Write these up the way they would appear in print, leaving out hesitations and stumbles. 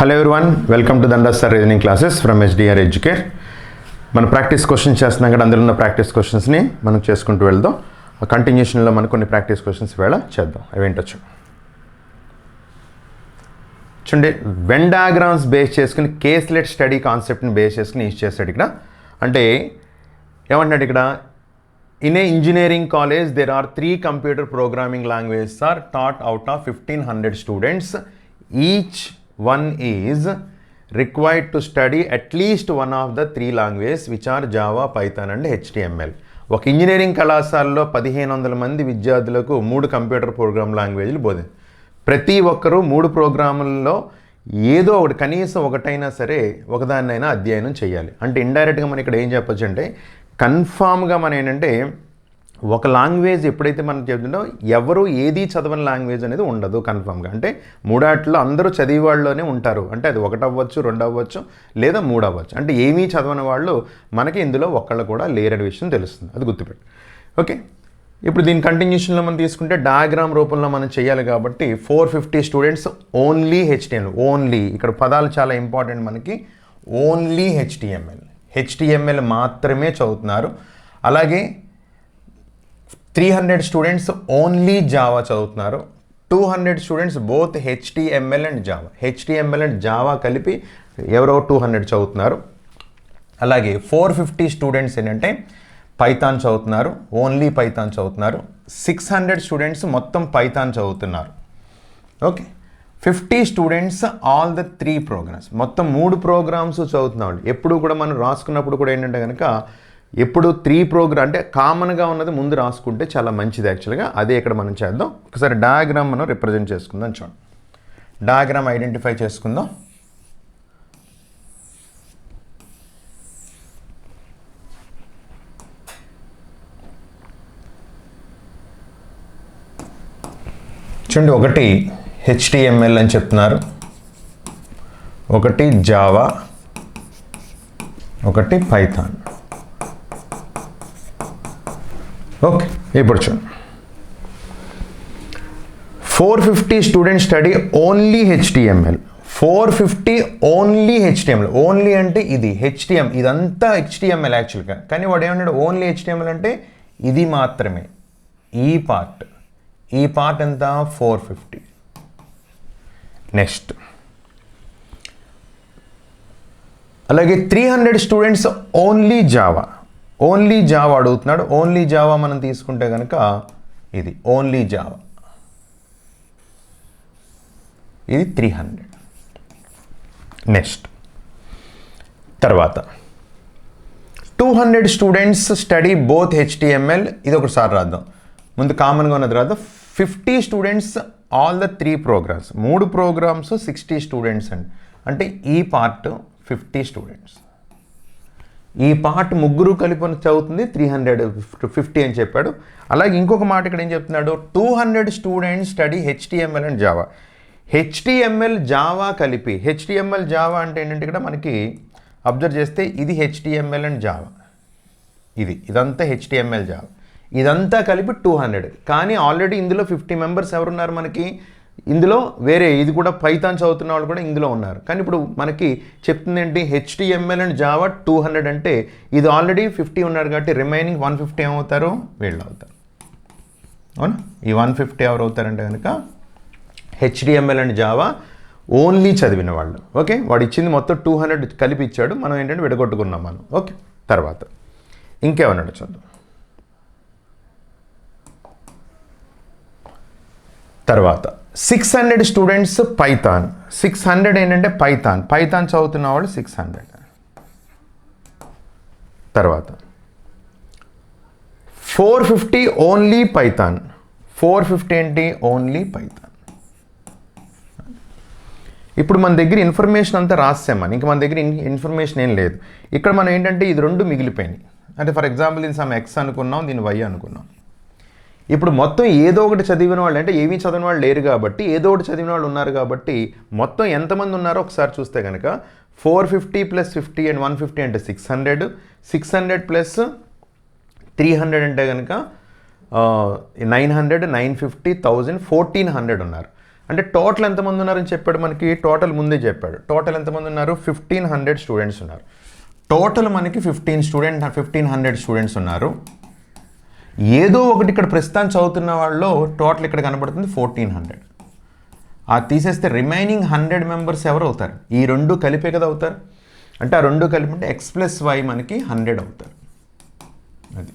Hello everyone, welcome to Danda sir reasoning classes from HDR Educare. మనం practice questions చేస్తున్నాం కదా, అందులో ఉన్న ప్రాక్టీస్ క్వశ్చన్స్ని మనం చేసుకుంటూ వెళ్దాం. కంటిన్యూషన్లో మనం కొన్ని ప్రాక్టీస్ క్వశ్చన్స్ వేళ చేద్దాం. అవేంటొచ్చు చూడండి. వెన్ డయాగ్రామ్స్ బేస్ చేసుకుని కేస్లెట్ స్టడీ కాన్సెప్ట్ని బేస్ చేసుకుని యూజ్ చేస్తాడు ఇక్కడ. అంటే ఏమంటున్నాడు ఇక్కడ, in a engineering college there are 3 computer programming languages are taught out of 1500 students. Each one is required to study at least one of the 3 languages which are Java, Python and HTML. ఒక engineering కళాశాలలో 1500 మంది విద్యార్థులకు 3 computer program లాంగ్వేజ్లు బోధన. ప్రతి ఒక్కరూ 3 ప్రోగ్రాముల్లో ఏదో ఒకటి, కనీసం ఒకటైనా సరే ఒకదాన్నైనా అధ్యయనం చేయాలి. అంటే ఇండైరెక్ట్గా మనం ఇక్కడ ఏం చెప్పొచ్చు అంటే, కన్ఫామ్గా మనం ఏంటంటే ఒక లాంగ్వేజ్ ఎప్పుడైతే మనం చెప్తుందో ఎవరు ఏది చదవని లాంగ్వేజ్ అనేది ఉండదు కన్ఫామ్గా. అంటే మూడాట్లో అందరూ చదివేవాళ్ళలోనే ఉంటారు. అంటే అది 1 అవ్వచ్చు, 2 అవ్వచ్చు, లేదా 3 అవ్వచ్చు. అంటే ఏమీ చదవని వాళ్ళు మనకి ఇందులో ఒక్కళ్ళు కూడా లేరనే విషయం తెలుస్తుంది. అది గుర్తుపెట్టు. ఓకే, ఇప్పుడు దీని కంటిన్యూషన్లో మనం తీసుకుంటే డయాగ్రామ్ రూపంలో మనం చేయాలి కాబట్టి 450 స్టూడెంట్స్ ఓన్లీ HTML. ఓన్లీ ఇక్కడ పదాలు చాలా ఇంపార్టెంట్ మనకి. ఓన్లీ HTML మాత్రమే చదువుతున్నారు. అలాగే 300 స్టూడెంట్స్ ఓన్లీ జావా చదువుతున్నారు. 200 students both HTML and Java కలిపి ఎవరో 200 చదువుతున్నారు. అలాగే 450 స్టూడెంట్స్ ఏంటంటే పైథాన్ చదువుతున్నారు, ఓన్లీ పైథాన్ చదువుతున్నారు. 600 స్టూడెంట్స్ మొత్తం పైథాన్ చదువుతున్నారు. Okay, 50 students all the 3 programs, మొత్తం 3 ప్రోగ్రామ్స్ చదువుతున్నాడు. ఎప్పుడు కూడా మనం రాసుకున్నప్పుడు కూడా ఏంటంటే కనుక ఎప్పుడు 3 ప్రోగ్రామ్ అంటే కామన్గా ఉన్నది ముందు రాసుకుంటే చాలా మంచిది యాక్చువల్గా. అదే ఇక్కడ మనం చేద్దాం. ఒకసారి డయాగ్రామ్ మనం రిప్రజెంట్ చేసుకుందాం. చూడండి, డయాగ్రామ్ ఐడెంటిఫై చేసుకుందాం. చూడండి, ఒకటి HTML అని చెప్తున్నారు, ఒకటి జావా, ఒకటి పైథాన్. ఓకే, ఇప్పుడు చూడండి, 450 students study only HTML. 450 only HTML. Only అంటే ఇది HTML, ఇదంతా HTML యాక్చువల్గా. కానీ వాడు ఏమన్నాడు, ఓన్లీ HTML అంటే ఇది మాత్రమే. ఈ పార్ట్ ఎంత 450. నెక్స్ట్ అలాగే 300 స్టూడెంట్స్ ఓన్లీ జావా అడుగుతున్నాడు. ఓన్లీ జావా మనం తీసుకుంటే కనుక ఇది ఓన్లీ జావా, ఇది 300. నెక్స్ట్ తర్వాత 200 స్టూడెంట్స్ స్టడీ బోత్ HTML. ఇది ఒకసారి రాద్దాం, ముందు కామన్గా ఉన్నది రాద్దాం. 50 students all the 3 programs, 3 programs 60 students అండి. అంటే ఈ పార్ట్ 50 స్టూడెంట్స్, ఈ పార్ట్ ముగ్గురు కలిపి చదువుతుంది 350 అని చెప్పాడు. అలాగే ఇంకొక మాట ఇక్కడ ఏం చెప్తున్నాడు, 200 students study HTML and Java. HTML Java కలిపి, HTML జావా అంటే ఏంటంటే ఇక్కడ మనకి అబ్జర్వ్ చేస్తే ఇది HTML అండ్ జావా, ఇదంతా HTML జావా, ఇదంతా కలిపి 200. కానీ ఆల్రెడీ ఇందులో 50 మెంబర్స్ ఎవరున్నారు మనకి, ఇందులో వేరే ఇది కూడా పైథాన్ చదువుతున్న వాళ్ళు కూడా ఇందులో ఉన్నారు. కానీ ఇప్పుడు మనకి చెప్తుంది ఏంటి, HTML అండ్ జావా 200 అంటే ఇది ఆల్రెడీ 50 ఉన్నారు కాబట్టి రిమైనింగ్ 150 ఏమవుతారు, వీళ్ళు అవుతారు. అవునా, ఈ 150 ఎవరు అవుతారంటే కనుక HTML అండ్ జావా ఓన్లీ చదివిన వాళ్ళు. ఓకే, వాడు ఇచ్చింది మొత్తం 200 కలిపి ఇచ్చాడు, మనం ఏంటంటే విడగొట్టుకున్నాం మనం. ఓకే, తర్వాత ఇంకేమన్నాడు చూద్దాం. తర్వాత 600 స్టూడెంట్స్ పైథాన్. 600 ఏంటంటే పైథాన్ చదువుతున్న వాళ్ళు 600. తర్వాత 450 ఓన్లీ పైథాన్. 450 ఏంటి, ఓన్లీ పైథాన్. ఇప్పుడు మన దగ్గర ఇన్ఫర్మేషన్ అంతా రాసామని, ఇంకా మన దగ్గర ఇన్ఫర్మేషన్ ఏం లేదు. ఇక్కడ మనం ఏంటంటే ఇది 2 మిగిలిపోయినాయి. అంటే ఫర్ ఎగ్జాంపుల్ దీన్ని సమ్ X అనుకున్నాం, దీన్ని Y అనుకున్నాం. ఇప్పుడు మొత్తం ఏదో ఒకటి చదివిన వాళ్ళు, అంటే ఏమీ చదివిన వాళ్ళు లేరు కాబట్టి ఏదో ఒకటి చదివిన వాళ్ళు ఉన్నారు కాబట్టి మొత్తం ఎంతమంది ఉన్నారో ఒకసారి చూస్తే కనుక 450 + 50 అండ్ 150 అంటే 600. 600 + 300 అంటే కనుక 900, 950, 1000, 1400 ఉన్నారు. అంటే టోటల్ ఎంతమంది ఉన్నారని చెప్పాడు మనకి, టోటల్ ముందే చెప్పాడు. టోటల్ ఎంతమంది ఉన్నారు, 1500 స్టూడెంట్స్ ఉన్నారు. టోటల్ మనకి 1500 స్టూడెంట్స్ ఉన్నారు. ఏదో ఒకటి ఇక్కడ ప్రస్తుతం చదువుతున్న వాళ్ళు టోటల్ ఇక్కడ కనబడుతుంది 1400. అది తీసేస్తే రిమైనింగ్ 100 మెంబర్స్ ఎవరు అవుతారు, ఈ రెండు కలిపే కదా అవుతారు. అంటే ఆ రెండు కలిపి అంటే x+y మనకి 100 అవుతారు. అది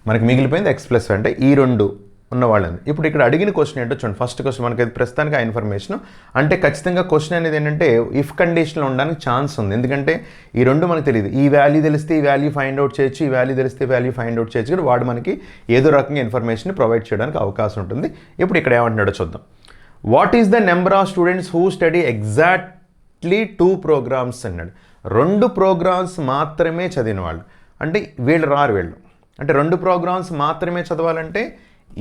మనకి మిగిలిపోయింది x+y, అంటే ఈ రెండు ఉన్న వాళ్ళని. ఇప్పుడు ఇక్కడ అడిగిన క్వశ్చన్ ఏంటో చూడండి. ఫస్ట్ క్వశ్చన్ మనకి ప్రస్తుతానికి ఆ ఇన్ఫర్మేషన్, అంటే ఖచ్చితంగా క్వశ్చన్ అనేది ఏంటంటే ఇఫ్ కండిషన్లో ఉండడానికి ఛాన్స్ ఉంది. ఎందుకంటే ఈ రెండు మనకు తెలియదు. ఈ వాల్యూ తెలిస్తే ఈ వాల్యూ ఫైండ్ అవుట్ చేయొచ్చు, ఈ వాల్యూ తెలిస్తే ఈ వాల్యూ ఫైండ్ అవుట్ చేయొచ్చు. కూడా వాడు మనకి ఏదో రకంగా ఇన్ఫర్మేషన్ ప్రొవైడ్ చేయడానికి అవకాశం ఉంటుంది. ఇప్పుడు ఇక్కడ ఏమంటున్నాడో చూద్దాం. What is the number of students who study exactly 2 programs అన్నాడు. 2 ప్రోగ్రామ్స్ మాత్రమే చదివిన వాళ్ళు, అంటే వీళ్ళు రారు. వీళ్ళు అంటే 2 ప్రోగ్రామ్స్ మాత్రమే చదవాలంటే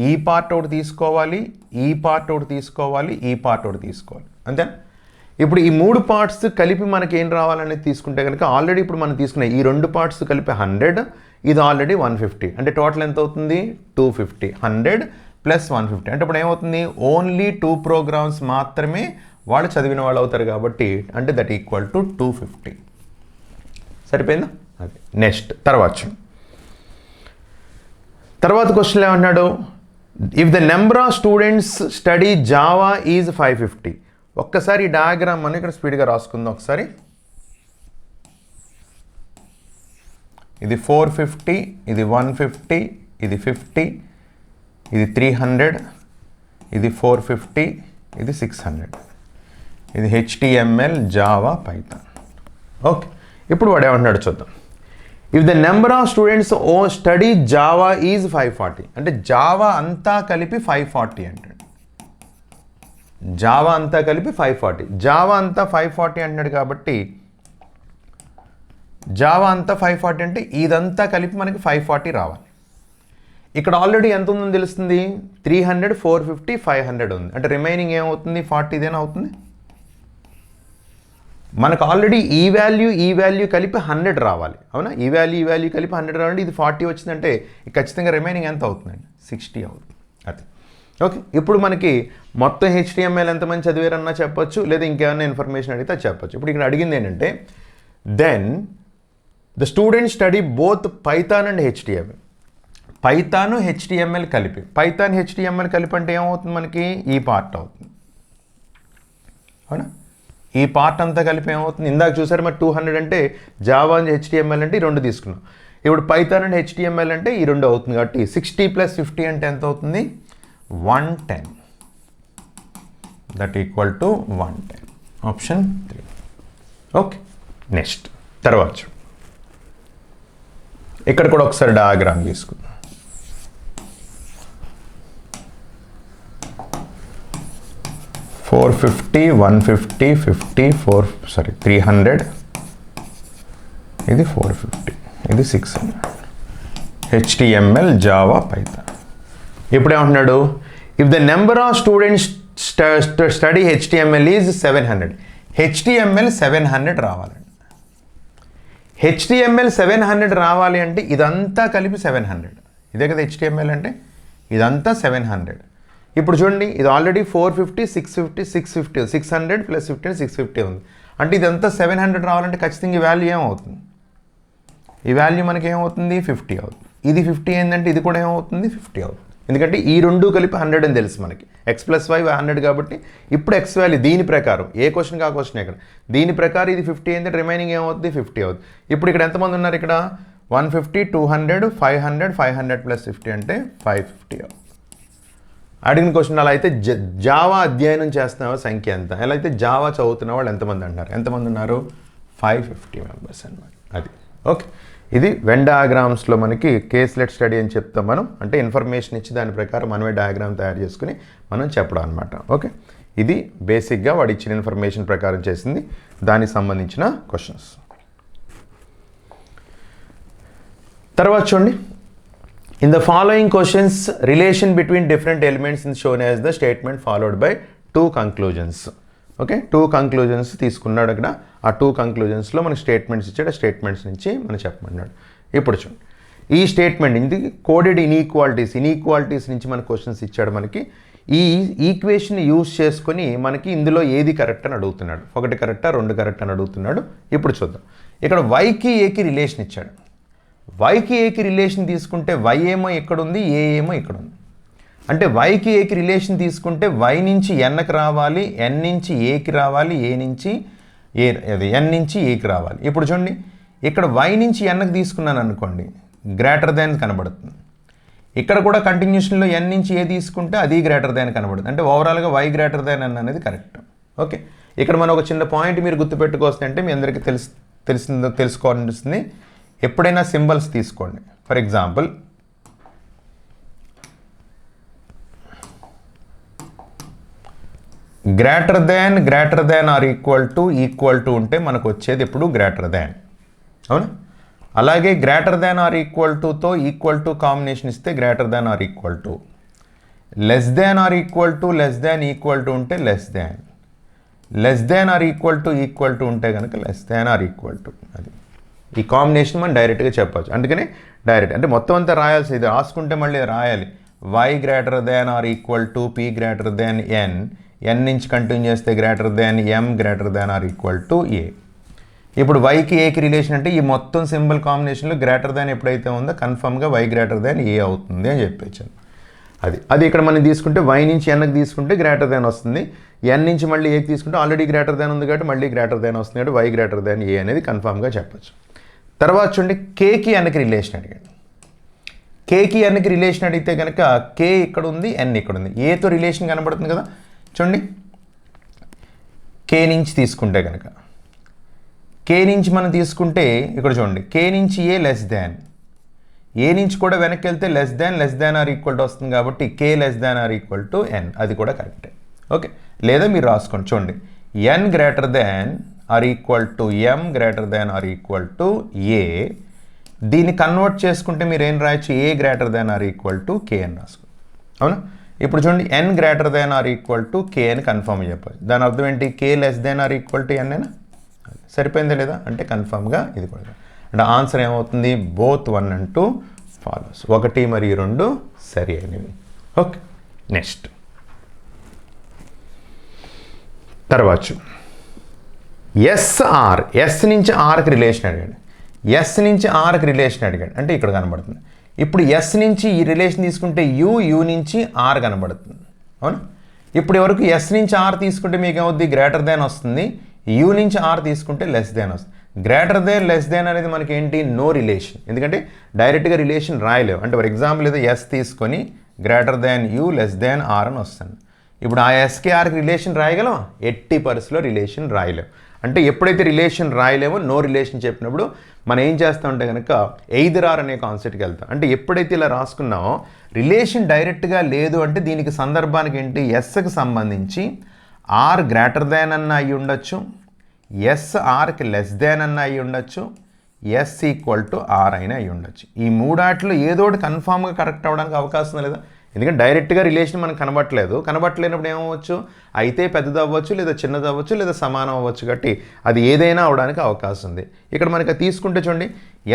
ఈ పార్ట్ ఒకటి తీసుకోవాలి, ఈ పార్ట్ ఒకటి తీసుకోవాలి, ఈ పార్ట్ ఒకటి తీసుకోవాలి, అంతే. ఇప్పుడు ఈ 3 పార్ట్స్ కలిపి మనకి ఏం రావాలనేది తీసుకుంటే కనుక ఆల్రెడీ ఇప్పుడు మనం తీసుకునే ఈ 2 పార్ట్స్ కలిపి 100, ఇది ఆల్రెడీ 150, అంటే టోటల్ ఎంత అవుతుంది 250. 100 + 150 అంటే ఇప్పుడు ఏమవుతుంది, ఓన్లీ 2 ప్రోగ్రామ్స్ మాత్రమే వాళ్ళు చదివిన వాళ్ళు అవుతారు కాబట్టి, అంటే దట్ ఈక్వల్ టు 250. సరిపోయిందా? అది నెక్స్ట్ తర్వాత క్వశ్చన్ ఏమన్నాడు, if the number of students study Java is 550. ఒక్కసారి ఈ డయాగ్రామ్ మనం ఇక్కడ స్పీడ్గా రాసుకుందాం ఒకసారి. ఇది 450, ఇది 150, ఇది 50, ఇది 300, ఇది 450, ఇది 600. ఇది HTML, జావా, పైథాన్. ఓకే, ఇప్పుడు వాడు ఏమంటున్నాడు చూద్దాం. If the number of students study Java is 540, అంటే జావా అంతా కలిపి 540 అంటాడు. జావా అంతా కలిపి 540. జావా అంతా 540 అంటున్నాడు కాబట్టి జావా అంతా 540 అంటే ఇదంతా కలిపి మనకి 540 రావాలి. ఇక్కడ ఆల్రెడీ ఎంత ఉందని తెలుస్తుంది, 300, 450, 500 ఉంది. అంటే రిమైనింగ్ ఏమవుతుంది, 40 ఇదేనా అవుతుంది. మనకు ఆల్రెడీ ఈ వాల్యూ కలిపి 100 రావాలి, అవునా. ఈ వాల్యూ కలిపి 100 రావాలంటే ఇది 40 వచ్చిందంటే ఖచ్చితంగా రిమైనింగ్ ఎంత అవుతుందండి, 60 అవుతుంది. అది ఓకే. ఇప్పుడు మనకి మొత్తం HTML ఎంతమంది చదివారన్నా చెప్పొచ్చు, లేదా ఇంకేమైనా ఇన్ఫర్మేషన్ అడిగితే చెప్పొచ్చు. ఇప్పుడు ఇక్కడ అడిగింది ఏంటంటే, then the student study both Python and HTML. Python HTML కలిపి, పైథాన్ HTML కలిపి అంటే ఏమవుతుంది మనకి, ఈ పార్ట్ అవుతుంది, అవునా. ఈ పార్ట్ అంతా కలిపి ఏమవుతుంది, ఇందాక చూసారు మరి 200 అంటే జావా అండ్ HTML అంటే ఈ రెండు తీసుకున్నాం. ఇప్పుడు పైథాన్ అండ్ HTML అంటే ఈ రెండు అవుతుంది కాబట్టి 60 + 50 అంటే ఎంత అవుతుంది, 110. That equal to 110. Option 3. Okay, next తర్వాత ఇక్కడ కూడా ఒకసారి డయాగ్రామ్ తీసుకుందాం. $450, $150, $50, 300, ఇది $450, ఇది $600. HTML, Java, Python. ఇప్పుడు ఏమంటున్నాడు, if the number of students study HTML is 700. HTML 700 రావాలండి. HTML 700 రావాలి అంటే ఇదంతా కలిపి 700. ఇదే కదా HTML అంటే, ఇదంతా 700. ఇప్పుడు చూడండి, ఇది ఆల్రెడీ 450, 650, 650, 600 + 50 650 ఉంది. అంటే ఇదంతా 700 రావాలంటే ఖచ్చితంగా ఈ వాల్యూ ఏమవుతుంది, ఈ వాల్యూ మనకి ఏమవుతుంది, 50 అవుతుంది. ఇది 50 ఏంటంటే ఇది కూడా ఏమవుతుంది, 50 అవుతుంది. ఎందుకంటే ఈ రెండు కలిపి 100 అని తెలుసు మనకి, x+y 100 కాబట్టి ఇప్పుడు x వాల్యూ దీని ప్రకారం ఏ క్వశ్చన్కి ఆ క్వశ్చన్ ఇక్కడ దీని ప్రకారం ఇది 50 ఏంటంటే రిమైనింగ్ ఏమవుతుంది, 50 అవుతుంది. ఇప్పుడు ఇక్కడ ఎంతమంది ఉన్నారు, ఇక్కడ 150, 200, 500, 500 + 50 అంటే 550 అవుతుంది. అడిగిన క్వశ్చన్ అలా అయితే జావా అధ్యయనం చేస్తున్న సంఖ్య ఎంత, ఎలా అయితే జావా చదువుతున్న వాళ్ళు ఎంతమంది అంటున్నారు, ఎంతమంది ఉన్నారు, 550 మెంబర్స్ అన్నమాట. అది ఓకే. ఇది వెన్ డయాగ్రామ్స్లో మనకి కేస్లెట్ స్టడీ అని చెప్తాం మనం, అంటే ఇన్ఫర్మేషన్ ఇచ్చి దాని ప్రకారం మనమే డయాగ్రామ్ తయారు చేసుకుని మనం చెప్పడం అనమాట. ఓకే, ఇది బేసిక్గా వాడు ఇచ్చిన ఇన్ఫర్మేషన్ ప్రకారం చేసింది, దానికి సంబంధించిన క్వశ్చన్స్. తర్వాత చూడండి, in the following questions relation between different elements is shown as the statement followed by 2 conclusions. Okay, 2 conclusions తీసుకున్నాడు. అక్కడ ఆ 2 conclusionsలో మనకి స్టేట్మెంట్స్ ఇచ్చాడు, ఆ స్టేట్మెంట్స్ నుంచి మనం చెప్పమన్నాడు. ఇప్పుడు చూడండి, ఈ స్టేట్మెంట్ ఇది కోడెడ్ ఇన్ఈక్వాలిటీస్ నుంచి మన క్వశ్చన్స్ ఇచ్చాడు మనకి. ఈ ఈక్వేషన్ యూజ్ చేసుకొని మనకి ఇందులో ఏది కరెక్ట్ అని అడుగుతున్నాడు. ఒకటి కరెక్టా, రెండు కరెక్ట్ అని అడుగుతున్నాడు. ఇప్పుడు చూద్దాం. ఇక్కడ వైకి ఏకి రిలేషన్ ఇచ్చాడు. వైకి ఏకి రిలేషన్ తీసుకుంటే వై ఏమో ఇక్కడ ఉంది, ఏ ఏమో ఇక్కడ ఉంది. అంటే వైకి ఏకి రిలేషన్ తీసుకుంటే వై నుంచి ఎన్కి రావాలి, ఎన్ నుంచి ఏకి రావాలి, ఏ నుంచి ఎన్ నుంచి ఏకి రావాలి. ఇప్పుడు చూడండి, ఇక్కడ వై నుంచి ఎన్కి తీసుకున్నాను అనుకోండి, గ్రేటర్ దాన్ కనబడుతుంది. ఇక్కడ కూడా కంటిన్యూషన్లో ఎన్ నుంచి ఏ తీసుకుంటే అది గ్రేటర్ దాన్ కనబడుతుంది. అంటే ఓవరాల్గా వై గ్రేటర్ దాన్ ఎన్ అనేది కరెక్ట్. ఓకే, ఇక్కడ మనం ఒక చిన్న పాయింట్ మీరు గుర్తుపెట్టుకోవచ్చు. అంటే మీ అందరికీ తెలుసుకోవాల్సింది, ఎప్పుడైనా సింబల్స్ తీసుకోండి. For example greater than or equal to ఉంటే మనకు వచ్చేది ఎప్పుడు గ్రేటర్ దాన్. అవునా? అలాగే గ్రేటర్ దాన్ ఆర్ ఈక్వల్ టుతో ఈక్వల్ టు కాంబినేషన్ ఇస్తే greater than or equal to. Less than or equal to ఉంటే less than or equal to ఉంటే కనుక less than or equal to. అది ఈ కాంబినేషన్ మనం డైరెక్ట్గా చెప్పచ్చు. అందుకని డైరెక్ట్ అంటే మొత్తం అంతా రాయాల్సి, ఇది రాసుకుంటే మళ్ళీ రాయాలి. Y greater than or equal to P greater than N, N నుంచి కంటిన్యూ చేస్తే greater than M greater than or equal to A. ఇప్పుడు వైకి ఏకి రిలేషన్ అంటే ఈ మొత్తం సింబల్ కాంబినేషన్లో గ్రేటర్ దాన్ ఎప్పుడైతే ఉందో కన్ఫర్మ్గా వై గ్రేటర్ దాన్ ఏ అవుతుంది అని చెప్పేసాను. అది ఇక్కడ మనం తీసుకుంటే వై నుంచి ఎన్కి తీసుకుంటే గ్రేటర్ దాన్ వస్తుంది. ఎన్ నుంచి మళ్ళీ ఏకి తీసుకుంటే ఆల్రెడీ గ్రేటర్ దాన్ ఉంది కాబట్టి మళ్ళీ గ్రేటర్ దాన్ వస్తుంది కాబట్టి వై గ్రేటర్ దాన్ ఏ అనేది కన్ఫర్మ్గా చెప్పచ్చు. తర్వాత చూడండి, కేకి ఎన్కి రిలేషన్ అడిగాడు. కేకి ఎన్కి రిలేషన్ అడిగితే కనుక కే ఇక్కడ ఉంది, ఎన్ ఇక్కడ ఉంది. ఏతో రిలేషన్ కనబడుతుంది కదా. చూడండి, కే నుంచి తీసుకుంటే కనుక కే నుంచి మనం తీసుకుంటే ఇక్కడ చూడండి, కే నుంచి ఏ లెస్ దాన్, ఏ నుంచి కూడా వెనక్కి వెళ్తే less than or equal to వస్తుంది కాబట్టి K less than or equal to N. అది కూడా కరెక్టే. ఓకే, లేదా మీరు రాసుకోండి. చూడండి, N greater than or equal to M greater than or equal to A. దీన్ని కన్వర్ట్ చేసుకుంటే మీరు ఏం రాయొచ్చు, A greater than or equal to K అని రాసుకోండి. అవునా? ఇప్పుడు చూడండి, N greater than or equal to K అని కన్ఫర్మ్ చెప్పాలి. దాని అర్థం ఏంటి, కే less than or equal to N అయినా సరిపోయిందా లేదా అంటే కన్ఫర్మ్గా ఇది కూడా. అంటే ఆన్సర్ ఏమవుతుంది, బోత్ 1 and 2 ఫాలోస్. 1 మరియు 2 సరి అయినవి. ఓకే, నెక్స్ట్ తర్వాత ఎస్ నుంచి ఆర్కి రిలేషన్ అడిగాడు. ఎస్ నుంచి ఆర్కి రిలేషన్ అడిగాడు అంటే ఇక్కడ కనబడుతుంది. ఇప్పుడు ఎస్ నుంచి ఈ రిలేషన్ తీసుకుంటే యూ నుంచి ఆర్ కనబడుతుంది. అవునా? ఇప్పుడు ఎవరికి ఎస్ నుంచి ఆర్ తీసుకుంటే మీకు ఏమవుద్ది, గ్రేటర్ దాన్ వస్తుంది. యూ నుంచి ఆర్ తీసుకుంటే లెస్ దాన్ వస్తుంది. గ్రేటర్ దాన్ లెస్ దాన్ అనేది మనకి ఏంటి, నో రిలేషన్. ఎందుకంటే డైరెక్ట్గా రిలేషన్ రాయలేవు. అంటే ఫర్ ఎగ్జాంపుల్ ఏదో ఎస్ తీసుకొని greater than you less than are అని వస్తుంది. ఇప్పుడు ఆ ఎస్కి ఆర్కి రిలేషన్ రాయగలం, ఎట్టి పరిస్థితిలో రిలేషన్ రాయలేము. అంటే ఎప్పుడైతే రిలేషన్ రాయలేమో నో రిలేషన్ చెప్పినప్పుడు మనం ఏం చేస్తామంటే కనుక ఎయిదర్ ఆర్ అనే కాన్సెప్ట్కి వెళ్తాం. అంటే ఎప్పుడైతే ఇలా రాసుకున్నామో రిలేషన్ డైరెక్ట్గా లేదు అంటే దీనికి సందర్భానికి ఏంటి, ఎస్కి సంబంధించి ఆర్ గ్రేటర్ దాన్ అన్న అయి ఉండొచ్చు, ఎస్ ఆర్కి లెస్ దాన్ అన్న అయి ఉండొచ్చు, ఎస్ ఈక్వల్ టు ఆర్ అయినా అయి ఉండొచ్చు. ఈ మూడాట్లో ఏదో ఒకటి కన్ఫామ్గా కరెక్ట్ అవ్వడానికి అవకాశం లేదా. ఎందుకంటే డైరెక్ట్గా రిలేషన్ మనకు కనబట్టలేనప్పుడు ఏమవ్వచ్చు, అయితే పెద్దది అవ్వచ్చు, లేదా చిన్నది అవ్వచ్చు, లేదా సమానం అవ్వచ్చు. కాబట్టి అది ఏదైనా అవడానికి అవకాశం ఉంది. ఇక్కడ మనకి తీసుకుంటే చూడండి,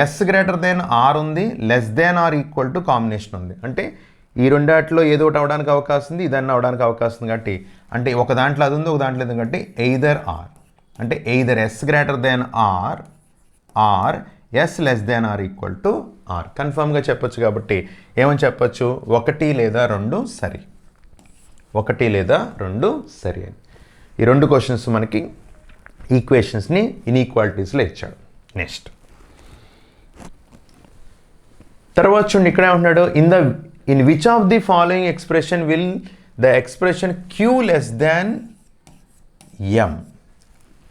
ఎస్ గ్రేటర్ దాన్ ఆర్ ఉంది, less than or equal to combination ఉంది. అంటే ఈ రెండాట్లో ఏదో ఒకటి అవడానికి అవకాశం ఉంది, ఇదన్నా అవడానికి అవకాశం ఉంది. కాబట్టి అంటే ఒక దాంట్లో అది ఉంది, ఒక దాంట్లో లేదు. కాబట్టి ఎయిదర్ ఆర్ అంటే either S greater than or S less than or equal to or కన్ఫర్మ్గా చెప్పొచ్చు. కాబట్టి ఏమని చెప్పొచ్చు, 1 లేదా 2 సరి. 1 లేదా 2 సరి అని. ఈ 2 క్వశ్చన్స్ మనకి ఈక్వేషన్స్ని ఇన్ఈక్వాలిటీస్లో ఇచ్చాడు. నెక్స్ట్ తర్వాత చూడండి, ఇక్కడ ఏమంటున్నాడు, in which of the following expression will the expression Q less than M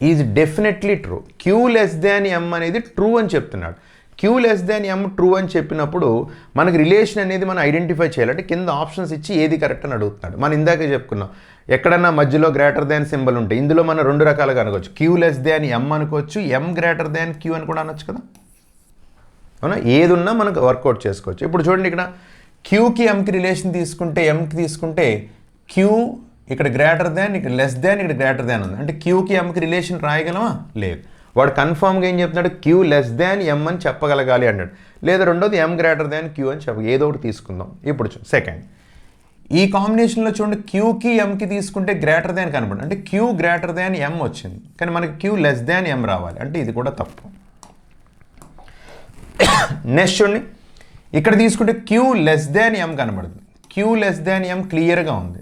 is definitely true. Q less than M అనేది ట్రూ అని చెప్తున్నాడు. Q less than M true అని చెప్పినప్పుడు మనకి రిలేషన్ అనేది మనం ఐడెంటిఫై చేయాలంటే కింద ఆప్షన్స్ ఇచ్చి ఏది కరెక్ట్ అని అడుగుతున్నాడు. మనం ఇందాకే చెప్పుకున్నాం, ఎక్కడన్నా మధ్యలో గ్రేటర్ దాన్ సింబల్ ఉంటే ఇందులో మనం 2 రకాలుగా అనుకోవచ్చు. క్యూ లెస్ దాన్ ఎం అనుకోవచ్చు, ఎం గ్రేటర్ దాన్ క్యూ అని కూడా అనొచ్చు కదా. అవునా? ఏది ఉన్నా మనకు వర్కౌట్ చేసుకోవచ్చు. ఇప్పుడు చూడండి, ఇక్కడ క్యూకి ఎంకి రిలేషన్ తీసుకుంటే, ఎంకి తీసుకుంటే క్యూ ఇక్కడ గ్రేటర్ దాన్, ఇక్కడ లెస్ దాన్, ఇక్కడ గ్రేటర్ దాన్ ఉంది. అంటే క్యూకి ఎంకి రిలేషన్ రాయగలమా, లేదు. వాడు కన్ఫామ్గా ఏం చెప్తున్నాడు, క్యూ లెస్ దాన్ ఎం అని చెప్పగలగాలి అన్నాడు. లేదా రెండోది ఎం గ్రేటర్ దాన్ క్యూ అని ఏదో ఒకటి తీసుకుందాం. ఇప్పుడు సెకండ్, ఈ కాంబినేషన్లో చూడండి క్యూకి ఎంకి తీసుకుంటే గ్రేటర్ దాన్ కనబడి అంటే క్యూ గ్రేటర్ దాన్ ఎం వచ్చింది, కానీ మనకి క్యూ లెస్ దాన్ ఎం రావాలి, అంటే ఇది కూడా తప్పు. నెక్స్ట్ చూడండి ఇక్కడ తీసుకుంటే క్యూ లెస్ దాన్ ఎం కనబడుతుంది, క్యూ లెస్ దాన్ ఎం క్లియర్గా ఉంది,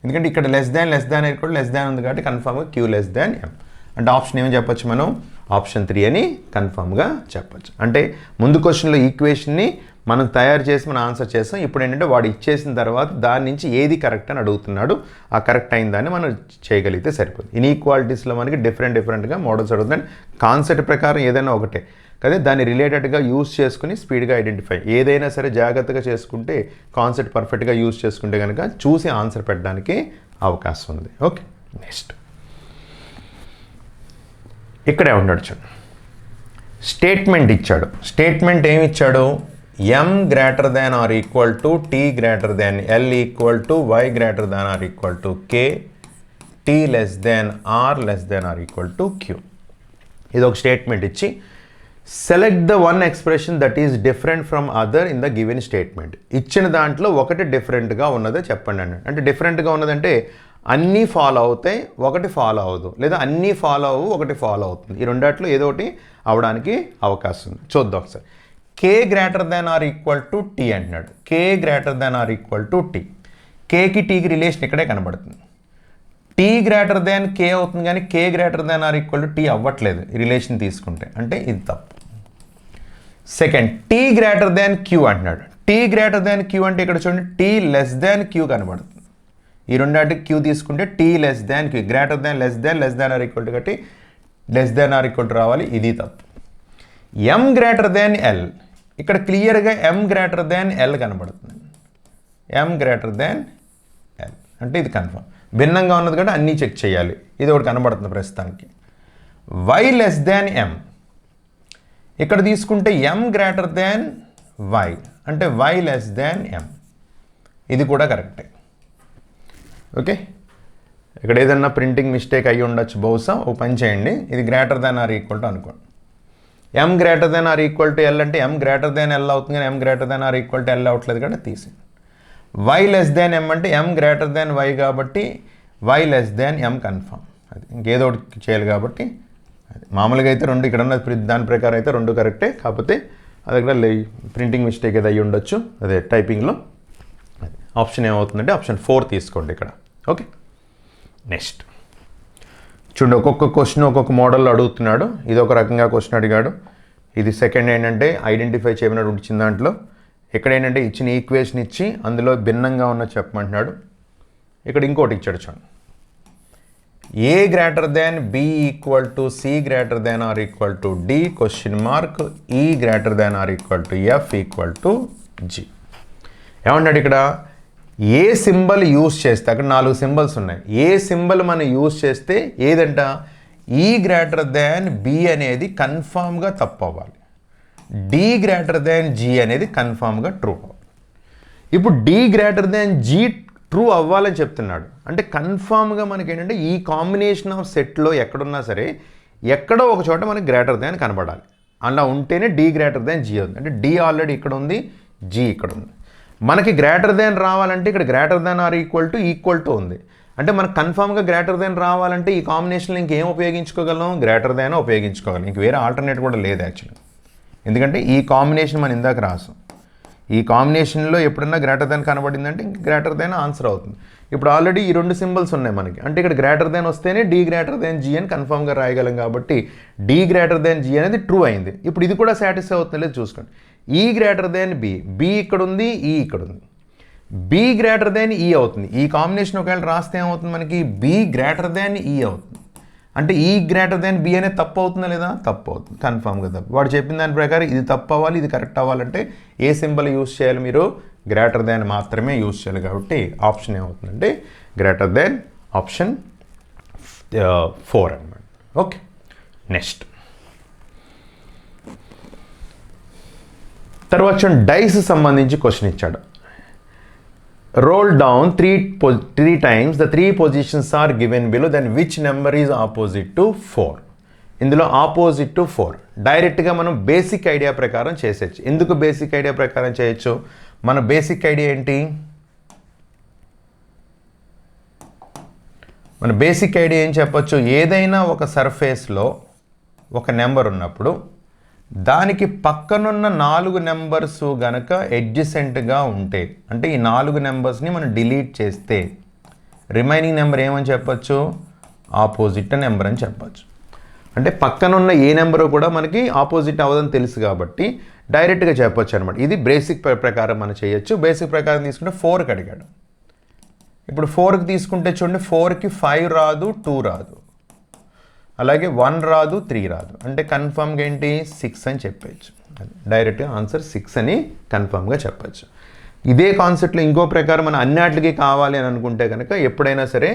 ఎందుకంటే ఇక్కడ లెస్ దాన్ అనేది కూడా లెస్ దాన్ ఉంది కాబట్టి కన్ఫామ్గా క్యూ లెస్ దాన్ ఎం. అంటే ఆప్షన్ ఏమని చెప్పొచ్చు మనం, ఆప్షన్ 3 అని కన్ఫామ్గా చెప్పచ్చు. అంటే ముందు క్వశ్చన్లో ఈక్వేషన్ని మనం తయారు చేసి మనం ఆన్సర్ చేస్తాం, ఇప్పుడు ఏంటంటే వాడు ఇచ్చేసిన తర్వాత దాని నుంచి ఏది కరెక్ట్ అని అడుగుతున్నాడు, ఆ కరెక్ట్ అయిన దాన్ని మనం చేయగలిగితే సరిపోతుంది. ఇన్ఈక్వాలిటీస్లో మనకి డిఫరెంట్గా మోడల్స్ అడుగుతుంది. కాన్సెప్ట్ ప్రకారం ఏదైనా ఒకటే కదా, దాన్ని రిలేటెడ్గా యూస్ చేసుకుని స్పీడ్గా ఐడెంటిఫై, ఏదైనా సరే జాగ్రత్తగా చేసుకుంటే కాన్సెప్ట్ పర్ఫెక్ట్గా యూస్ చేసుకుంటే కనుక చూసి ఆన్సర్ పెట్టడానికి అవకాశం ఉంది. ఓకే, నెక్స్ట్ ఇక్కడే ఉన్నాడు చూడండి, స్టేట్మెంట్ ఇచ్చాడు. స్టేట్మెంట్ ఏమి ఇచ్చాడు, m greater than or equal to t greater than l equal to y greater than or equal to k, t less than r less than or equal to q. ఇది ఒక statement ఇచ్చి select the one expression that is different from other in the given statement. ఇచ్చిన దాంట్లో ఒకటి డిఫరెంట్గా ఉన్నదే చెప్పండి అన్నాడు. అంటే డిఫరెంట్గా ఉన్నదంటే అన్నీ ఫాలో అవుతాయి, ఒకటి ఫాలో అవ్వదు, లేదా అన్నీ ఫాలో అవ్వు, ఒకటి ఫాలో అవుతుంది. ఈ రెండాట్లో ఏదో ఒకటి అవడానికి అవకాశం ఉంది. చూద్దాం ఒకసారి. K greater than or equal to T అంటున్నాడు. K greater than or equal to T. కేకి టీకి రిలేషన్ ఇక్కడే కనబడుతుంది. టీ గ్రేటర్ దాన్ కే అవుతుంది, కానీ K greater than or equal to T అవ్వట్లేదు ఈ రిలేషన్ తీసుకుంటే, అంటే ఇది తప్పు. Second, T greater than Q అంటున్నాడు. టీ గ్రేటర్ దాన్ క్యూ అంటే ఇక్కడ చూడండి టీ లెస్ దాన్ క్యూ కనబడుతుంది. ఈ రెండాటికి క్యూ తీసుకుంటే T less than Q, greater than less than or equal to కాబట్టి less than or equal to రావాలి, ఇది తప్పు. ఎం గ్రేటర్ దాన్ ఎల్, ఇక్కడ క్లియర్గా ఎం గ్రేటర్ దాన్ ఎల్ కనబడుతుంది. ఎం గ్రేటర్ దాన్ ఎల్ అంటే ఇది కన్ఫర్మ్. భిన్నంగా ఉన్నది కూడా అన్నీ చెక్ చేయాలి, ఇది ఒకటి కనబడుతుంది ప్రస్తుతానికి. వై లెస్ దాన్ ఎం, ఇక్కడ తీసుకుంటే ఎం గ్రేటర్ దాన్ వై అంటే వై లెస్ దాన్ ఎం, ఇది కూడా కరెక్టే. ఓకే, ఇక్కడ ఏదన్నా ప్రింటింగ్ మిస్టేక్ అయ్యి ఉండొచ్చు బహుశా, ఓ పని చేయండి, ఇది greater than or equal to అనుకోండి. M greater than or equal to L అంటే ఎం గ్రేటర్ దాన్ ఎల్ అవుతుంది, కానీ M greater than or equal to L అవ్వట్లేదు కాబట్టి తీసేయండి. వై లెస్ దాన్ ఎం అంటే ఎం గ్రేటర్ దాన్ వై కాబట్టి Y less than M confirm. అది ఇంకేదో ఒకటి చేయాలి కాబట్టి అది మామూలుగా అయితే రెండు ఇక్కడ ఉన్న దాని ప్రకారం అయితే రెండు కరెక్టే, కాకపోతే అది దగ్గర ప్రింటింగ్ మిస్టేక్ ఏదో అయ్యి ఉండొచ్చు, అదే టైపింగ్లో. అది ఆప్షన్ ఏమవుతుందంటే ఆప్షన్ 4 తీసుకోండి ఇక్కడ. ఓకే, నెక్స్ట్ చూడండి, ఒక్కొక్క క్వశ్చన్ ఒక్కొక్క మోడల్లో అడుగుతున్నాడు. ఇది ఒక రకంగా క్వశ్చన్ అడిగాడు. ఇది సెకండ్ ఏంటంటే ఐడెంటిఫై చేయమని ఇచ్చిన దాంట్లో ఇక్కడ ఏంటంటే ఇచ్చిన ఈక్వేషన్ ఇచ్చి అందులో భిన్నంగా ఉన్న చెప్పమంటున్నాడు. ఇక్కడ ఇంకోటి ఇచ్చాడు చూడండి, A greater than B equal to C greater than or equal to D question mark E greater than or equal to F equal to G. ఏమంటాడు ఇక్కడ, ఏ సింబల్ యూస్ చేస్తే, అక్కడ 4 సింబల్స్ ఉన్నాయి, ఏ సింబల్ మనం యూస్ చేస్తే ఏదంట ఈ గ్రేటర్ దాన్ బి అనేది కన్ఫామ్గా తప్పు అవ్వాలి, డి గ్రేటర్ దాన్ జీ అనేది కన్ఫామ్గా ట్రూ అవ్వాలి. ఇప్పుడు D greater than G true అవ్వాలని చెప్తున్నాడు, అంటే కన్ఫామ్గా మనకి ఏంటంటే ఈ కాంబినేషన్ ఆఫ్ సెట్లో ఎక్కడున్నా సరే ఎక్కడో ఒక చోట మనకి గ్రేటర్ దాన్ కనబడాలి, అలా ఉంటేనే డి గ్రేటర్ దాన్ జీ అవుతుంది. అంటే డి ఆల్రెడీ ఇక్కడ ఉంది, జీ ఇక్కడ ఉంది. మనకి గ్రేటర్ దాన్ రావాలంటే ఇక్కడ greater than or equal to ఉంది, అంటే మనకు కన్ఫామ్గా గ్రేటర్ దాన్ రావాలంటే ఈ కాంబినేషన్లో ఇంకేం ఉపయోగించుకోగలం, గ్రేటర్ దాన్ ఉపయోగించుకోగలం, ఇంక వేరే ఆల్టర్నేట్ కూడా లేదు యాక్చువల్లీ. ఎందుకంటే ఈ కాంబినేషన్ మనం ఇందాక రాసాం, ఈ కాంబినేషన్లో ఎప్పుడన్నా గ్రేటర్ దాన్ కనబడిందంటే ఇంక గ్రేటర్ దాన్ ఆన్సర్ అవుతుంది. ఇప్పుడు ఆల్రెడీ ఈ 2 సింబల్స్ ఉన్నాయి మనకి, అంటే ఇక్కడ గ్రేటర్ దాన్ వస్తేనే డి గ్రేటర్ దాన్ జీ అని కన్ఫామ్గా రాయగలం, కాబట్టి డి గ్రేటర్ దాన్ జీ అనేది ట్రూ అయింది. ఇప్పుడు ఇది కూడా సాటిస్ఫై అవుతుంది లేదు చూసుకోండి. ఈ గ్రేటర్ దాన్ బి, బి ఇక్కడ ఉంది, ఈ ఇక్కడ ఉంది, బి గ్రేటర్ దాన్ ఈ అవుతుంది. ఈ కాంబినేషన్ ఒకవేళ రాస్తే ఏమవుతుంది మనకి, బి గ్రేటర్ దాన్ ఈ అవుతుంది, అంటే ఈ గ్రేటర్ దాన్ బి అనేది తప్పు అవుతుందా లేదా, తప్పు అవుతుంది, కన్ఫామ్గా తప్పు. వాడు చెప్పిన దాని ప్రకారం ఇది తప్పు అవ్వాలి, ఇది కరెక్ట్ అవ్వాలంటే ఏ సింబల్ యూస్ చేయాలి, మీరు గ్రేటర్ దాన్ మాత్రమే యూస్ చేయాలి. కాబట్టి ఆప్షన్ ఏమవుతుందంటే గ్రేటర్ దాన్ ఆప్షన్ 4 అన్నమాట. ఓకే, నెక్స్ట్ తర్వాత డైస్ సంబంధించి క్వశ్చన్ ఇచ్చాడు. Roll down 3 times the 3 positions are given below, then which number is opposite to 4? ఇందులో ఆపోజిట్ టు 4 డైరెక్ట్గా మనం బేసిక్ ఐడియా ప్రకారం చేసేయచ్చు. ఎందుకు బేసిక్ ఐడియా ప్రకారం చేయొచ్చు, మన బేసిక్ ఐడియా ఏంటి, మన బేసిక్ ఐడియా ఏం చెప్పొచ్చు, ఏదైనా ఒక సర్ఫేస్లో ఒక నెంబర్ ఉన్నప్పుడు దానికి పక్కనున్న 4 నెంబర్స్ గనక ఎడ్జసెంట్గా ఉంటే, అంటే ఈ 4 నెంబర్స్ని మనం డిలీట్ చేస్తే రిమైనింగ్ నెంబర్ ఏమని చెప్పొచ్చు, ఆపోజిట్ నెంబర్ అని చెప్పొచ్చు. అంటే పక్కనున్న ఏ నెంబరు కూడా మనకి ఆపోజిట్ అవ్వదని తెలుసు కాబట్టి డైరెక్ట్గా చెప్పొచ్చు అనమాట. ఇది బేసిక్ ప్రకారం మనం చేయొచ్చు. బేసిక్ ప్రకారం తీసుకుంటే 4కి అడిగాడు. ఇప్పుడు 4కి తీసుకుంటే చూడండి, 4కి 5 రాదు, 2 రాదు, అలాగే 1 రాదు, 3 రాదు. అంటే కన్ఫర్మ్గా ఏంటి, 6 అని చెప్పచ్చు. డైరెక్ట్గా ఆన్సర్ 6 అని కన్ఫర్మ్గా చెప్పచ్చు. ఇదే కాన్సెప్ట్లో ఇంకో ప్రకారం మనం అన్నిటికీ కావాలి అని అనుకుంటే కనుక ఎప్పుడైనా సరే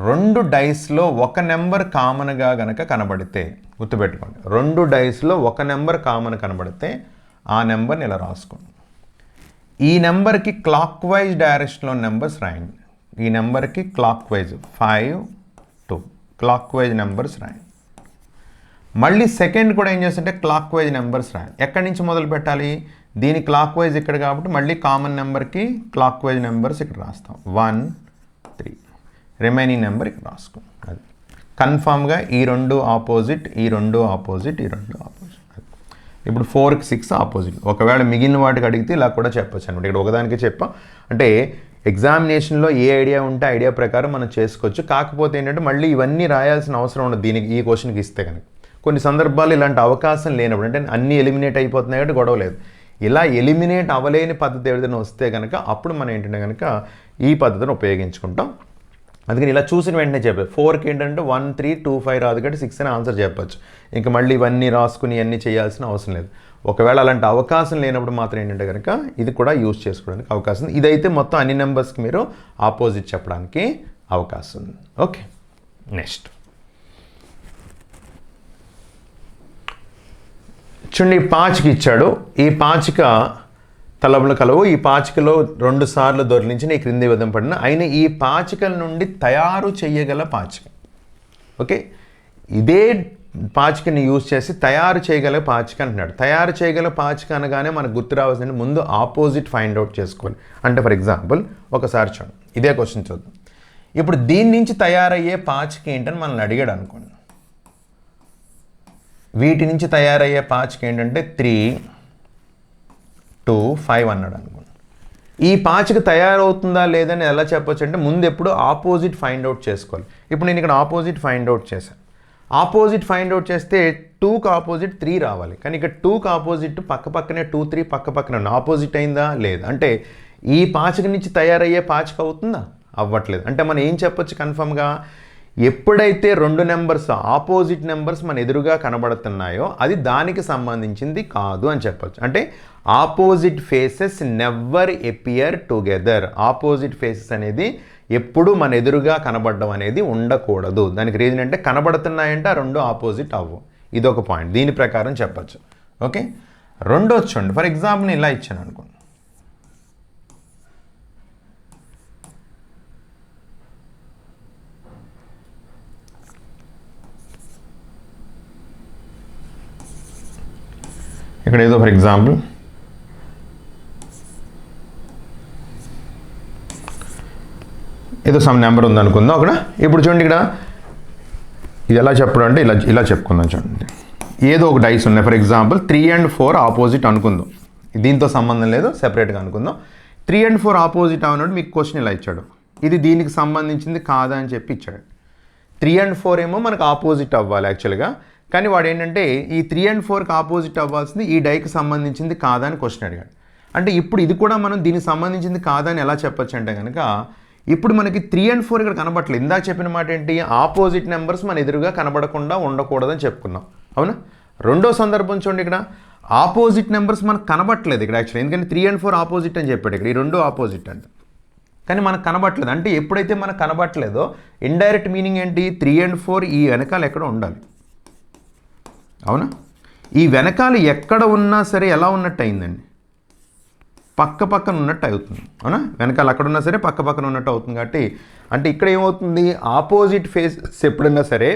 2 డైస్లో ఒక నెంబర్ కామన్గా కనుక కనబడితే, గుర్తుపెట్టుకోండి, 2 డైస్లో ఒక నెంబర్ కామన్ కనబడితే ఆ నెంబర్ని ఇలా రాసుకోండి. ఈ నెంబర్కి క్లాక్ వైజ్ డైరెక్షన్లో నెంబర్స్ రాయండి. ఈ నెంబర్కి clock wise 5, 2 clock wise numbers రాయండి. మళ్ళీ సెకండ్ కూడా ఏం చేస్తుంటే క్లాక్ వైజ్ నెంబర్స్ రాయండి. ఎక్కడి నుంచి మొదలు పెట్టాలి, దీని క్లాక్ వైజ్ ఇక్కడ కాబట్టి మళ్ళీ కామన్ నెంబర్కి క్లాక్ వైజ్ నెంబర్స్ ఇక్కడ రాస్తాం. 1, 3 రిమైనింగ్ నెంబర్ ఇక్కడ రాసుకోండి. అది కన్ఫామ్గా ఈ 2 ఆపోజిట్, ఈ 2 ఆపోజిట్, ఈ 2 ఆపోజిట్. ఇప్పుడు 4కి 6 ఆపోజిట్. ఒకవేళ మిగిలిన వాటికి అడిగితే ఇలా కూడా చెప్పచ్చు అనమాట. ఇక్కడ ఒకదానికి చెప్పాం. అంటే ఎగ్జామినేషన్లో ఏ ఐడియా ఉంటే ఐడియా ప్రకారం మనం చేసుకోవచ్చు. కాకపోతే ఏంటంటే మళ్ళీ ఇవన్నీ రాయాల్సిన అవసరం ఉండదు దీనికి, ఈ క్వశ్చన్కి ఇస్తే కనుక. కొన్ని సందర్భాలు ఇలాంటి అవకాశం లేనప్పుడు, అంటే అన్నీ ఎలిమినేట్ అయిపోతున్నాయి కాబట్టి గొడవ లేదు. ఇలా ఎలిమినేట్ అవ్వలేని పద్ధతి ఏదైనా వస్తే కనుక అప్పుడు మనం ఏంటంటే కనుక ఈ పద్ధతిని ఉపయోగించుకుంటాం. అందుకని ఇలా చూసిన వెంటనే చెప్పారు. 4కి ఏంటంటే 1, 3, 2, 5 రాదు కాబట్టి 6 అని ఆన్సర్ చెప్పచ్చు. ఇంకా మళ్ళీ ఇవన్నీ రాసుకుని ఇవన్నీ చేయాల్సిన అవసరం లేదు. ఒకవేళ అలాంటి అవకాశం లేనప్పుడు మాత్రం ఏంటంటే కనుక ఇది కూడా యూజ్ చేసుకోవడానికి అవకాశం ఉంది. ఇదైతే మొత్తం అన్ని నెంబర్స్కి మీరు ఆపోజిట్ చెప్పడానికి అవకాశం ఉంది. ఓకే, నెక్స్ట్ చూడండి, ఈ పాచిక ఇచ్చాడు. ఈ పాచిక తలములు కలవు. ఈ పాచికలో 2 సార్లు దొర్లించిన ఈ క్రింది విధం పడిన అయిన ఈ పాచికల నుండి తయారు చేయగల పాచిక. ఓకే, ఇదే పాచికని యూజ్ చేసి తయారు చేయగల పాచిక అంటున్నాడు. తయారు చేయగల పాచిక అనగానే మనకు గుర్తు రావాల్సింది ముందు ఆపోజిట్ ఫైండ్ అవుట్ చేసుకోవాలి. అంటే ఫర్ ఎగ్జాంపుల్ ఒకసారి చూడండి, ఇదే క్వశ్చన్ చూద్దాం. ఇప్పుడు దీని నుంచి తయారయ్యే పాచిక ఏంటని మనల్ని అడిగాడు అనుకోండి. వీటి నుంచి తయారయ్యే పాచిక ఏంటంటే 3, 2, 5 అన్నాడు అనుకోండి. ఈ పాచిక తయారవుతుందా లేదని ఎలా చెప్పొచ్చు అంటే ముందు ఎప్పుడు ఆపోజిట్ ఫైండ్ అవుట్ చేసుకోవాలి. ఇప్పుడు నేను ఇక్కడ ఆపోజిట్ ఫైండ్ అవుట్ చేశాను. ఆపోజిట్ ఫైండ్ అవుట్ చేస్తే 2కి ఆపోజిట్ 3 రావాలి. కానీ ఇక్కడ 2కి ఆపోజిట్ పక్కనే 2, 3 పక్కనే ఆపోజిట్ అయిందా లేదు. అంటే ఈ పాచిక నుంచి తయారయ్యే పాచిక అవుతుందా, అవ్వట్లేదు. అంటే మనం ఏం చెప్పొచ్చు కన్ఫర్మ్గా, ఎప్పుడైతే 2 నెంబర్స్ ఆపోజిట్ నెంబర్స్ మన ఎదురుగా కనబడుతున్నాయో అది దానికి సంబంధించింది కాదు అని చెప్పొచ్చు. అంటే opposite faces never appear together. Opposite faces అనేది ఎప్పుడు మన ఎదురుగా కనబడడం అనేది ఉండకూడదు. దానికి రీజన్ అంటే కనబడుతున్నాయంటే ఆ 2 ఆపోజిట్ అవ్వు. ఇదొక పాయింట్, దీని ప్రకారం చెప్పచ్చు. ఓకే, రెండో చూడండి. ఫర్ ఎగ్జాంపుల్ నేను ఇలా ఇచ్చాను అనుకోండి. ఇక్కడ ఏదో ఫర్ ఎగ్జాంపుల్ ఏదో సమ్ నెంబర్ ఉందనుకుందాం అక్కడ. ఇప్పుడు చూడండి, ఇక్కడ ఇది ఎలా చెప్పడం అంటే ఇలా చెప్పుకుందాం. చూడండి, ఏదో ఒక డైస్ ఉన్నాయి. ఫర్ ఎగ్జాంపుల్ 3 and 4 ఆపోజిట్ అనుకుందాం. దీంతో సంబంధం లేదు, సెపరేట్గా అనుకుందాం. 3 and 4 ఆపోజిట్ అన్నట్టు మీకు క్వశ్చన్ ఇలా ఇచ్చాడు. ఇది దీనికి సంబంధించింది కాదా అని చెప్పి ఇచ్చాడు. 3 and 4 ఏమో మనకు ఆపోజిట్ అవ్వాలి యాక్చువల్గా. కానీ వాడు ఏంటంటే ఈ 3 and 4కి ఆపోజిట్ అవ్వాల్సింది ఈ డైకి సంబంధించింది కాదా అని క్వశ్చన్ అడిగాడు. అంటే ఇప్పుడు ఇది కూడా మనం దీనికి సంబంధించింది కాదా అని ఎలా చెప్పొచ్చు అంటే కనుక, ఇప్పుడు మనకి 3 and 4 ఇక్కడ కనబడట్లేదు. ఇందాక చెప్పిన మాట ఏంటి, ఆపోజిట్ నెంబర్స్ మన ఎదురుగా కనబడకుండా ఉండకూడదని చెప్పుకున్నాం, అవునా. రెండో సందర్భం చూడండి, ఇక్కడ ఆపోజిట్ నెంబర్స్ మనకు కనబడట్లేదు ఇక్కడ యాక్చువల్లీ. ఎందుకంటే 3 and 4 ఆపోజిట్ అని చెప్పాడు ఇక్కడ. ఈ 2 ఆపోజిట్ అంటే, కానీ మనకు కనబడట్లేదు. అంటే ఎప్పుడైతే మనకు కనబడట్లేదో ఇండైరెక్ట్ మీనింగ్ ఏంటి, 3 and 4 ఈ వెనకాల ఎక్కడ ఉండాలి, అవునా. ఈ వెనకాల ఎక్కడ ఉన్నా సరే ఎలా ఉన్నట్టు అయిందండి, పక్కన ఉన్నట్టు అవుతుంది, అవునా. వెనకాల అక్కడ ఉన్నా సరే పక్కన ఉన్నట్టు అవుతుంది. కాబట్టి అంటే ఇక్కడ ఏమవుతుంది, ఆపోజిట్ ఫేసెస్ ఎప్పుడైనా సరే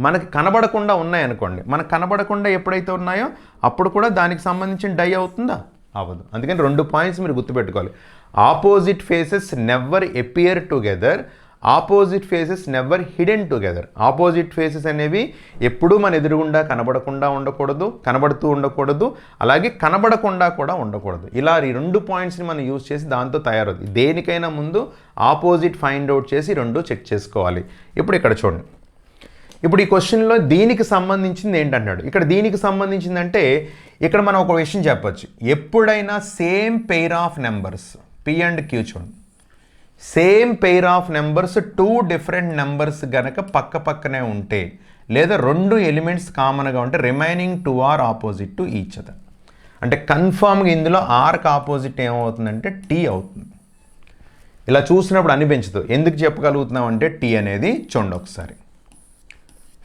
మనకి కనబడకుండా ఉన్నాయనుకోండి, మనకు కనబడకుండా ఎప్పుడైతే ఉన్నాయో అప్పుడు కూడా దానికి సంబంధించిన డై అవుతుందా, అవ్వదు. అందుకని 2 పాయింట్స్ మీరు గుర్తుపెట్టుకోవాలి. Opposite faces never appear together. Opposite faces never hidden together. Opposite faces అనేవి ఎప్పుడూ మన ఎదురుగుండా కనబడుతూ ఉండకూడదు, అలాగే కనబడకుండా కూడా ఉండకూడదు. ఇలా ఈ 2 పాయింట్స్ని మనం యూజ్ చేసి దాంతో తయారవుతుంది. దేనికైనా ముందు ఆపోజిట్ ఫైండ్ అవుట్ చేసి 2 చెక్ చేసుకోవాలి. ఇప్పుడు ఇక్కడ చూడండి, ఇప్పుడు ఈ క్వశ్చన్లో దీనికి సంబంధించింది ఏంటన్నాడు. ఇక్కడ దీనికి సంబంధించిందంటే ఇక్కడ మనం ఒక విషయం చెప్పొచ్చు. ఎప్పుడైనా same pair of numbers P and Q చూడండి, same pair of numbers 2 different numbers గనక పక్క పక్కనే ఉంటే లేదా 2 ఎలిమెంట్స్ కామన్గా ఉంటే remaining 2 are opposite to each other. అంటే కన్ఫామ్గా ఇందులో ఆర్కి ఆపోజిట్ ఏమవుతుందంటే T అవుతుంది. ఇలా చూసినప్పుడు అనిపించదు. ఎందుకు చెప్పగలుగుతున్నాం అంటే T అనేది చూడండి ఒకసారి.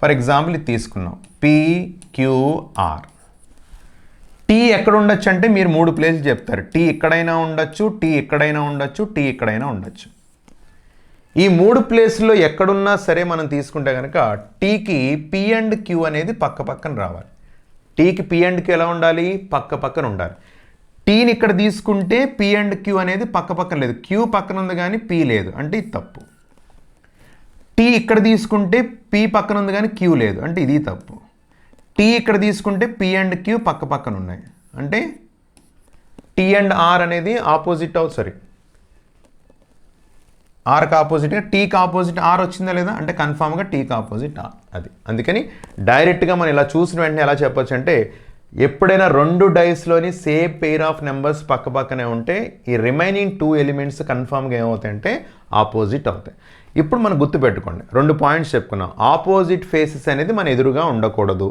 ఫర్ ఎగ్జాంపుల్ ఇది తీసుకున్నాం PQR. T ఎక్కడ ఉండొచ్చు అంటే మీరు 3 ప్లేసులు చెప్తారు. T ఇక్కడైనా ఉండొచ్చు, T ఇక్కడైనా ఉండొచ్చు, T ఇక్కడైనా ఉండొచ్చు. ఈ 3 ప్లేసుల్లో ఎక్కడున్నా సరే మనం తీసుకుంటే కనుక Tకి P అండ్ Q అనేది పక్క పక్కన రావాలి. Tకి P అండ్ Q ఎలా ఉండాలి? పక్క పక్కన ఉండాలి. Tని ఇక్కడ తీసుకుంటే P అండ్ Q అనేది పక్క పక్కన లేదు. Q పక్కన ఉంది కానీ P లేదు, అంటే ఇది తప్పు. T ఇక్కడ తీసుకుంటే P పక్కన ఉంది కానీ Q లేదు, అంటే ఇది తప్పు. T ఇక్కడ తీసుకుంటే P అండ్ Q పక్క పక్కన ఉన్నాయి, అంటే T అండ్ R అనేది ఆపోజిట్ Rకి ఆపోజిట్గా Tకి ఆపోజిట్ R వచ్చిందా లేదా అంటే కన్ఫామ్గా Tకి ఆపోజిట్ R. అది అందుకని డైరెక్ట్గా మనం ఇలా చూసిన వెంటనే ఎలా చెప్పొచ్చు అంటే ఎప్పుడైనా 2 డైస్లోని సేమ్ పెయిర్ ఆఫ్ నెంబర్స్ పక్క పక్కనే ఉంటే ఈ రిమైనింగ్ 2 ఎలిమెంట్స్ కన్ఫామ్గా ఏమవుతాయంటే ఆపోజిట్ అవుతాయి. ఇప్పుడు మనం గుర్తుపెట్టుకోండి, 2 పాయింట్స్ చెప్పుకున్నాం. ఆపోజిట్ ఫేసెస్ అనేది మన ఎదురుగా ఉండకూడదు,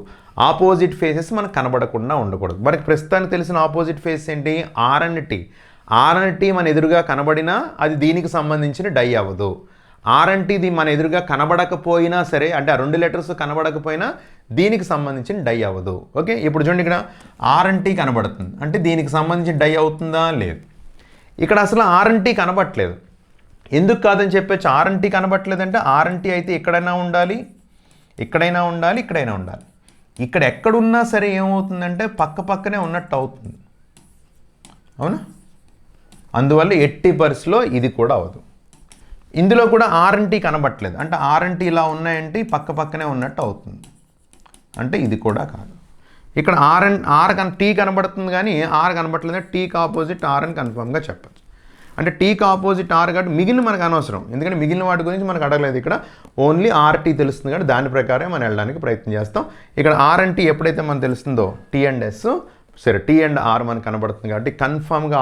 ఆపోజిట్ ఫేసెస్ మనకు కనబడకుండా ఉండకూడదు. మనకి ప్రస్తుతానికి తెలిసిన ఆపోజిట్ ఫేస్ ఏంటి? R and T. R and T మన ఎదురుగా కనబడినా అది దీనికి సంబంధించిన డై అవ్వదు. R అండ్ T మన ఎదురుగా కనబడకపోయినా సరే, అంటే ఆ 2 లెటర్స్ కనబడకపోయినా దీనికి సంబంధించిన డై అవ్వదు. ఓకే, ఇప్పుడు చూడండి, ఇక్కడ R అండ్ T కనబడుతుంది, అంటే దీనికి సంబంధించిన డై అవుతుందా? లేదు. ఇక్కడ అసలు R అండ్ T కనబడట్లేదు. ఎందుకు కాదని చెప్పచ్చు? R and T కనబడట్లేదంటే R and T అయితే ఇక్కడైనా ఉండాలి, ఇక్కడైనా ఉండాలి, ఇక్కడైనా ఉండాలి. ఇక్కడ ఎక్కడున్నా సరే ఏమవుతుందంటే పక్క పక్కనే ఉన్నట్టు అవుతుంది, అవునా? అందువల్ల 80% ఇది కూడా అవ్వదు. ఇందులో కూడా R అండ్ T కనబడట్లేదు, అంటే R అండ్ T ఇలా ఉన్నాయంటే పక్క పక్కనే ఉన్నట్టు అవుతుంది, అంటే ఇది కూడా కాదు. ఇక్కడ T కనబడుతుంది కానీ R కనబడట్లేదు, Tకి ఆపోజిట్ R అని కన్ఫర్మ్గా చెప్పచ్చు. అంటే Tకి ఆపోజిట్ R కాబట్టి మిగిలిన మనకు అనవసరం, ఎందుకంటే మిగిలిన వాటి గురించి మనకు అడగలేదు. ఇక్కడ ఓన్లీ RT తెలుస్తుంది కాబట్టి దాని ప్రకారం మనం వెళ్ళడానికి ప్రయత్నం చేస్తాం. ఇక్కడ R అండ్ T ఎప్పుడైతే మనకు తెలుస్తుందో T అండ్ S, సరే T అండ్ R మనకు కనబడుతుంది కాబట్టి కన్ఫామ్గా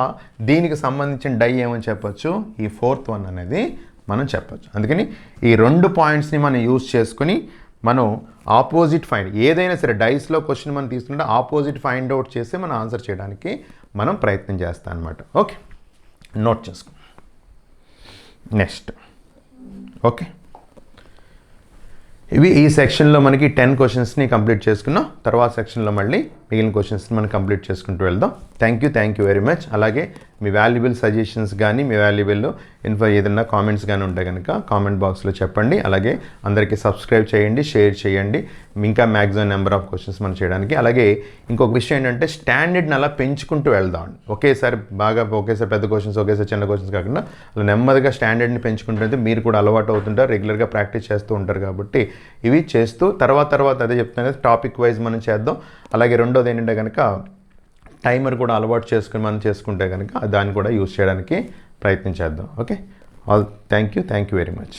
దీనికి సంబంధించిన డై ఏమని చెప్పొచ్చు? ఈ 4th వన్ అనేది మనం చెప్పచ్చు. అందుకని ఈ 2 పాయింట్స్ని మనం యూజ్ చేసుకుని మనం ఆపోజిట్ ఫైండ్, ఏదైనా సరే డైస్లో క్వశ్చన్ మనం తీసుకుంటే ఆపోజిట్ ఫైండ్ అవుట్ చేసి మనం ఆన్సర్ చేయడానికి మనం ప్రయత్నం చేస్తాం అనమాట. ఓకే, నోట్ చేసుకో. నెక్స్ట్, ఓకే, ఇవి ఈ సెక్షన్లో మనకి 10 క్వశ్చన్స్ని కంప్లీట్ చేసుకున్నాం. తర్వాత సెక్షన్లో మళ్ళీ మిగిలిన క్వశ్చన్స్ని మనం కంప్లీట్ చేసుకుంటూ వెళ్దాం. Thank you very much. అలాగే మీ వాల్యుబుల్ సజెషన్స్ కానీ మీ వాల్యుబుల్ ఏదైనా కామెంట్స్ కానీ ఉంటే కనుక కామెంట్ బాక్స్లో చెప్పండి. అలాగే అందరికీ సబ్స్క్రైబ్ చేయండి, షేర్ చేయండి, ఇంకా మ్యాక్సిమం నెంబర్ ఆఫ్ క్వశ్చన్స్ మనం చేయడానికి. అలాగే ఇంకొక విషయం ఏంటంటే స్టాండర్డ్ని అలా పెంచుకుంటూ వెళ్దాం. ఒకేసారి పెద్ద క్వశ్చన్స్, ఒకేసారి చిన్న క్వశ్చన్స్ కాకుండా అలా నెమ్మదిగా స్టాండర్డ్ని పెంచుకుంటుంటే మీరు కూడా అలవాటు అవుతుంటారు, రెగ్యులర్గా ప్రాక్టీస్ చేస్తూ ఉంటారు. కాబట్టి ఇవి చేస్తూ తర్వాత అదే చెప్తాను కదా, టాపిక్ వైజ్ మనం చేద్దాం. అలాగే రెండోది ఏంటంటే కనుక టైమర్ కూడా అలవాటు చేసుకుని మనం చేసుకుంటే కనుక దాన్ని కూడా యూజ్ చేయడానికి ప్రయత్నం చేద్దాం. Okay, all thank you very much.